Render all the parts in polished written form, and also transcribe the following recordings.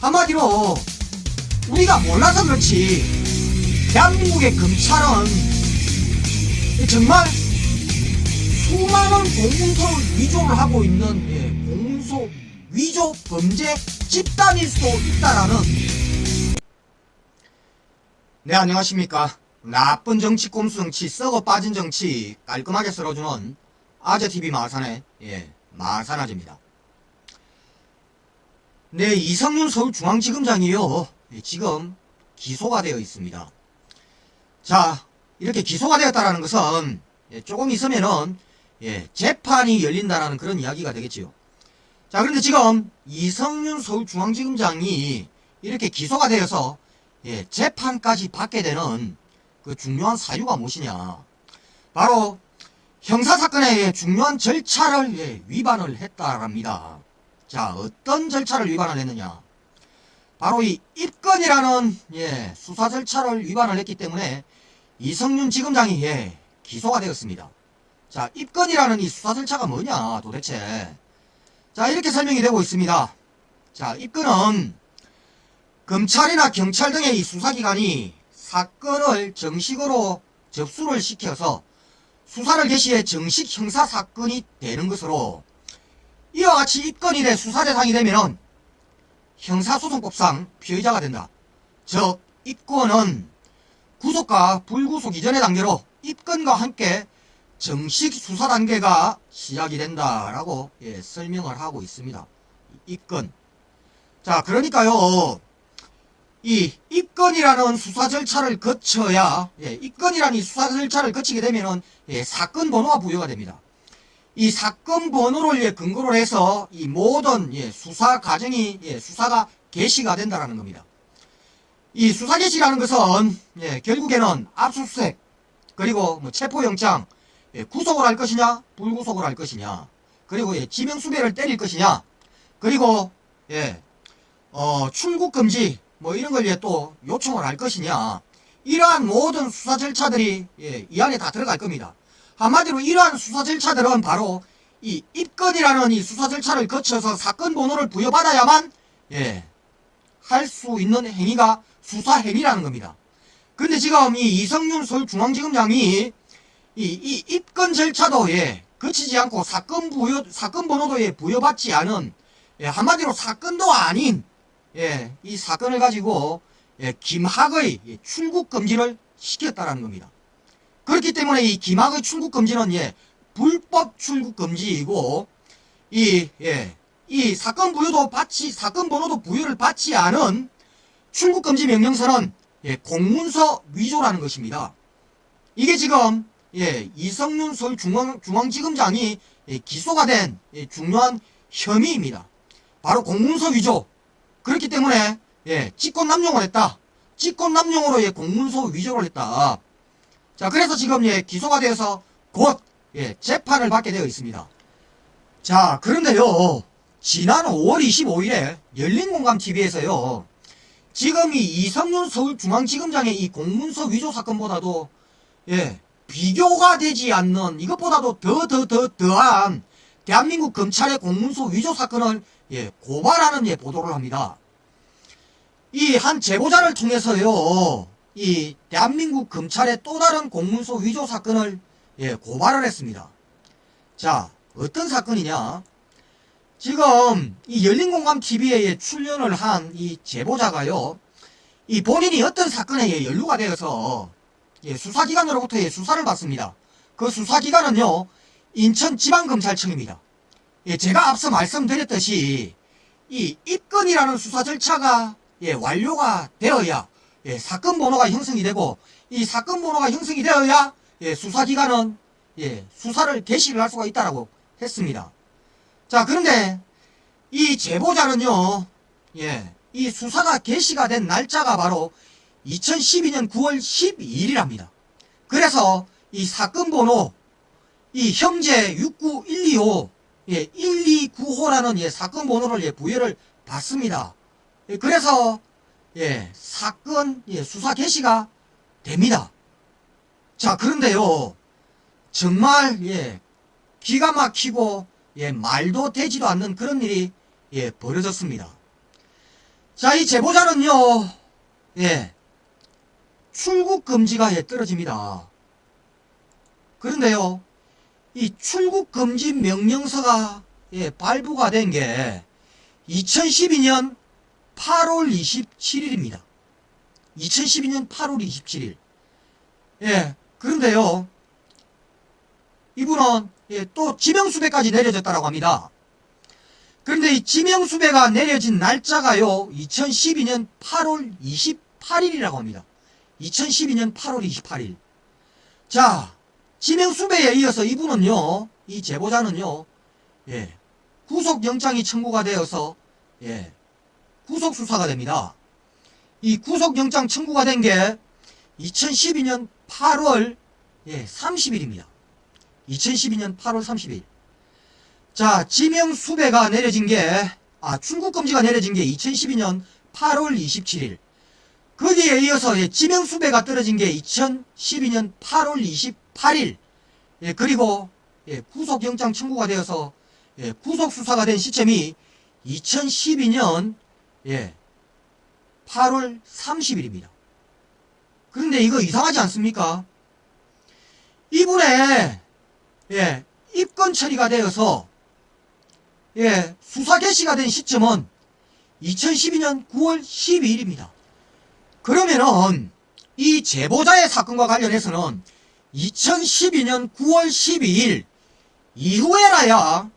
한마디로 우리가 몰라서 그렇지 대한민국의 검찰은 정말 수많은 공문서를 위조를 하고 있는 공문서 위조 범죄 집단일 수도 있다라는. 네, 안녕하십니까. 나쁜 정치 꼼수 정치 썩어 빠진 정치 깔끔하게 썰어주는 아재TV 마산의 마산아재입니다. 네, 이성윤 서울중앙지검장이요 지금 기소가 되어 있습니다. 자, 이렇게 기소가 되었다라는 것은 조금 있으면은 재판이 열린다라는 그런 이야기가 되겠지요. 자, 그런데 지금 이성윤 서울중앙지검장이 이렇게 기소가 되어서 재판까지 받게 되는 그 중요한 사유가 무엇이냐, 바로 형사사건의 중요한 절차를 위반을 했다랍니다. 자, 어떤 절차를 위반을 했느냐, 바로 이 입건이라는 수사 절차를 위반을 했기 때문에 이성윤 지검장이 기소가 되었습니다. 자, 입건이라는 이 수사 절차가 뭐냐 도대체. 자, 이렇게 설명이 되고 있습니다. 자, 입건은 검찰이나 경찰 등의 이 수사기관이 사건을 정식으로 접수를 시켜서 수사를 개시해 정식 형사사건이 되는 것으로, 이와 같이 입건이 돼 수사 대상이 되면은 형사소송법상 피의자가 된다. 즉, 입건은 구속과 불구속 이전의 단계로 입건과 함께 정식 수사 단계가 시작이 된다라고 설명을 하고 있습니다. 입건. 자, 그러니까요, 이 입건이라는 수사 절차를 거쳐야, 입건이라는 이 수사 절차를 거치게 되면은 사건 번호가 부여가 됩니다. 이 사건 번호를 근거로 해서 이 모든 수사 과정이 수사가 개시가 된다라는 겁니다. 이 수사 개시라는 것은 결국에는 압수수색, 그리고 뭐 체포영장, 구속을 할 것이냐 불구속을 할 것이냐, 그리고 지명수배를 때릴 것이냐, 그리고 출국금지 뭐 이런 걸 또 요청을 할 것이냐, 이러한 모든 수사 절차들이 이 안에 다 들어갈 겁니다. 한마디로 이러한 수사 절차들은 바로 이 입건이라는 이 수사 절차를 거쳐서 사건 번호를 부여받아야만 할 수 있는 행위가 수사 행위라는 겁니다. 근데 지금 이 이성윤 서울중앙지검장이 이 입건 절차도 거치지 않고 사건 번호도 부여받지 않은, 한마디로 사건도 아닌 이 사건을 가지고 김학의 출국 금지를 시켰다라는 겁니다. 그렇기 때문에 이 김학의 출국 금지는 불법 출국 금지이고, 이 사건 번호도 부여를 받지 않은 출국 금지 명령서는 공문서 위조라는 것입니다. 이게 지금 이성윤 서울중앙지검장이 기소가 된 중요한 혐의입니다. 바로 공문서 위조. 그렇기 때문에 직권남용을 했다. 직권남용으로 공문서 위조를 했다. 자, 그래서 지금 기소가 되어서 곧 재판을 받게 되어 있습니다. 자, 그런데요, 지난 5월 25일에 열린공감TV에서요 지금 이 이성윤 서울중앙지검장의 이 공문서 위조 사건보다도 비교가 되지 않는, 이것보다도 더한 대한민국 검찰의 공문서 위조 사건을 고발하는 보도를 합니다. 이 한 제보자를 통해서요 이 대한민국 검찰의 또 다른 공문서 위조 사건을 고발을 했습니다. 자, 어떤 사건이냐, 지금 이 열린공감TV에 출연을 한 이 제보자가요, 이 본인이 어떤 사건에 연루가 되어서 수사기관으로부터 수사를 받습니다. 그 수사기관은요 인천지방검찰청입니다. 제가 앞서 말씀드렸듯이 이 입건이라는 수사 절차가 완료가 되어야 사건 번호가 형성이 되고, 이 사건 번호가 형성이 되어야 수사기관은 수사를 개시를 할 수가 있다라고 했습니다. 자, 그런데 이 제보자는요 이 수사가 개시가 된 날짜가 바로 2012년 9월 12일이랍니다. 그래서 이 사건 번호, 이 형제 69125 129호라는 사건 번호를 부여를 받습니다. 그래서 사건 수사 개시가 됩니다. 자, 그런데요 정말 기가 막히고 말도 되지도 않는 그런 일이 벌어졌습니다. 자, 이 제보자는요, 예, 출국 금지가 떨어집니다. 그런데요, 이 출국 금지 명령서가 발부가 된 게 2012년 8월 27일입니다. 2012년 8월 27일. 예, 그런데요, 이분은 또 지명수배까지 내려졌다고 합니다. 그런데 이 지명수배가 내려진 날짜가요, 2012년 8월 28일이라고 합니다. 2012년 8월 28일. 자, 지명수배에 이어서 이분은요, 이 제보자는요, 예, 구속영장이 청구가 되어서, 예, 구속수사가 됩니다. 이 구속영장 청구가 된 게 2012년 8월 30일입니다. 2012년 8월 30일. 자, 지명수배가 내려진 게, 출국금지가 내려진 게 2012년 8월 27일. 거기에 이어서 지명수배가 떨어진 게 2012년 8월 28일. 그리고 구속영장 청구가 되어서 구속수사가 된 시점이 2012년 8월 30일입니다. 그런데 이거 이상하지 않습니까? 이분의 입건 처리가 되어서 수사 개시가 된 시점은 2012년 9월 12일입니다. 그러면은 이 제보자의 사건과 관련해서는 2012년 9월 12일 이후에라야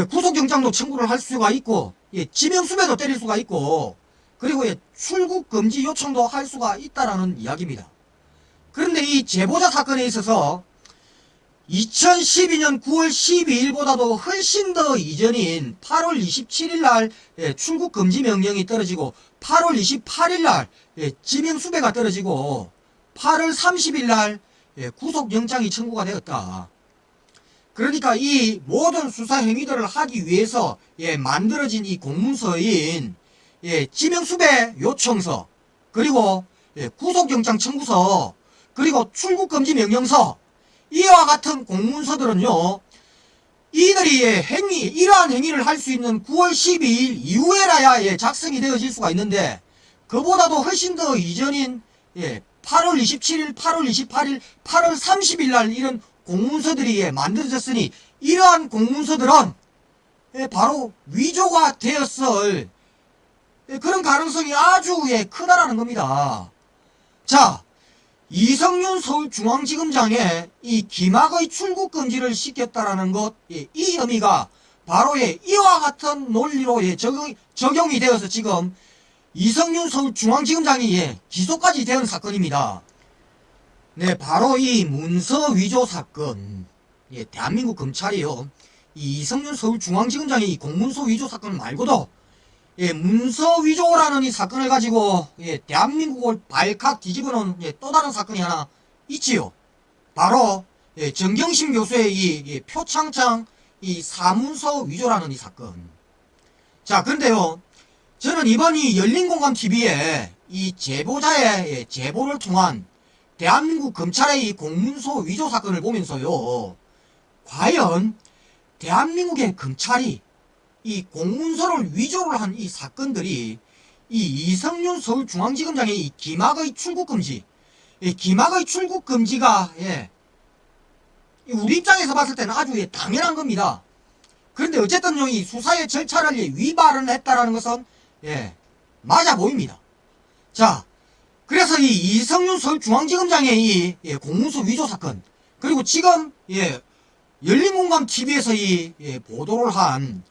구속영장도 청구를 할 수가 있고 지명수배도 때릴 수가 있고 그리고 출국금지 요청도 할 수가 있다라는 이야기입니다. 그런데 이 제보자 사건에 있어서 2012년 9월 12일보다도 훨씬 더 이전인 8월 27일 날 출국금지 명령이 떨어지고 8월 28일 날 지명수배가 떨어지고 8월 30일 날 구속영장이 청구가 되었다. 그러니까 이 모든 수사 행위들을 하기 위해서 만들어진 이 공문서인 지명수배 요청서 그리고 구속영장 청구서 그리고 출국금지 명령서 이와 같은 공문서들은요 이들이 이러한 행위를 할 수 있는 9월 12일 이후에라야 작성이 되어질 수가 있는데 그보다도 훨씬 더 이전인 8월 27일, 8월 28일, 8월 30일 날 이런 공문서들이 만들어졌으니 이러한 공문서들은 바로 위조가 되었을 그런 가능성이 아주 크다라는 겁니다. 자, 이성윤 서울중앙지검장에 이 김학의 출국금지를 시켰다라는 것, 이 혐의가 바로 이와 같은 논리로 적용이 되어서 지금 이성윤 서울중앙지검장이 기소까지 된 사건입니다. 네, 바로 이 문서 위조 사건. 대한민국 검찰이요. 이 이성윤 서울중앙지검장의 이 공문서 위조 사건 말고도 문서 위조라는 이 사건을 가지고 대한민국을 발칵 뒤집어놓은 또 다른 사건이 하나 있지요. 바로 정경심 교수의 이 표창장 이 사문서 위조라는 이 사건. 자, 그런데요, 저는 이번 이 열린공감TV에 이 제보자의 제보를 통한 대한민국 검찰의 이 공문서 위조 사건을 보면서요, 과연 대한민국의 검찰이 이 공문서를 위조를 한 이 사건들이 이 이성윤 서울중앙지검장의 이 김학의 출국금지, 김학의 출국금지가 우리 입장에서 봤을 때는 아주 당연한 겁니다. 그런데 어쨌든 이 수사의 절차를 위반을 했다라는 것은 맞아 보입니다. 자, 그래서 이 이성윤 서울중앙지검장의 이 공문서 위조 사건 그리고 지금 열린공감TV에서 이 보도를 한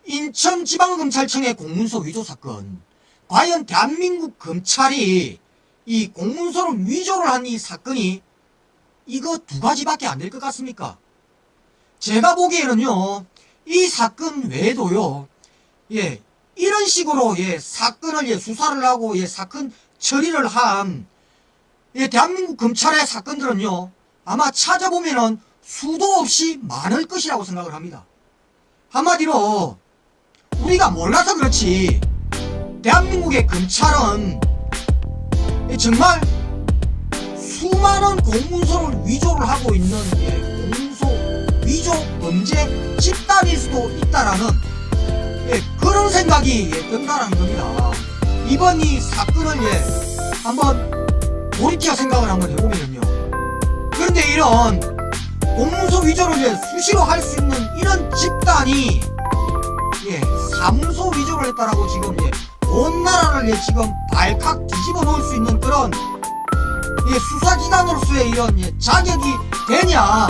인천지방검찰청의 공문서 위조 사건, 과연 대한민국 검찰이 이 공문서를 위조를 한 이 사건이 이거 두 가지밖에 안 될 것 같습니까? 제가 보기에는요, 이 사건 외에도요, 이런 식으로 사건을 수사를 하고 사건 처리를 한 대한민국 검찰의 사건들은요, 아마 찾아보면은 수도 없이 많을 것이라고 생각을 합니다. 한마디로 우리가 몰라서 그렇지 대한민국의 검찰은 정말 수많은 공문서를 위조를 하고 있는 공문서 위조 범죄 집단일 수도 있다라는 그런 생각이 든다는 겁니다. 이번 이 사건을 한번 돌이켜 생각을 한번 해보면요. 그런데 이런 공문서 위조를 수시로 할 수 있는 이런 집단이 사무소 위조를 했다라고 지금 온 나라를 지금 발칵 뒤집어 놓을 수 있는 그런 수사기관으로서의 이런 자격이 되냐,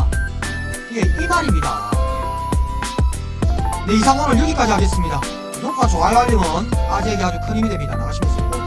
이 말입니다. 네, 이상 오늘 여기까지 하겠습니다. 구독과 좋아요 알림은 아재에게 아주 큰 힘이 됩니다. 나가시면서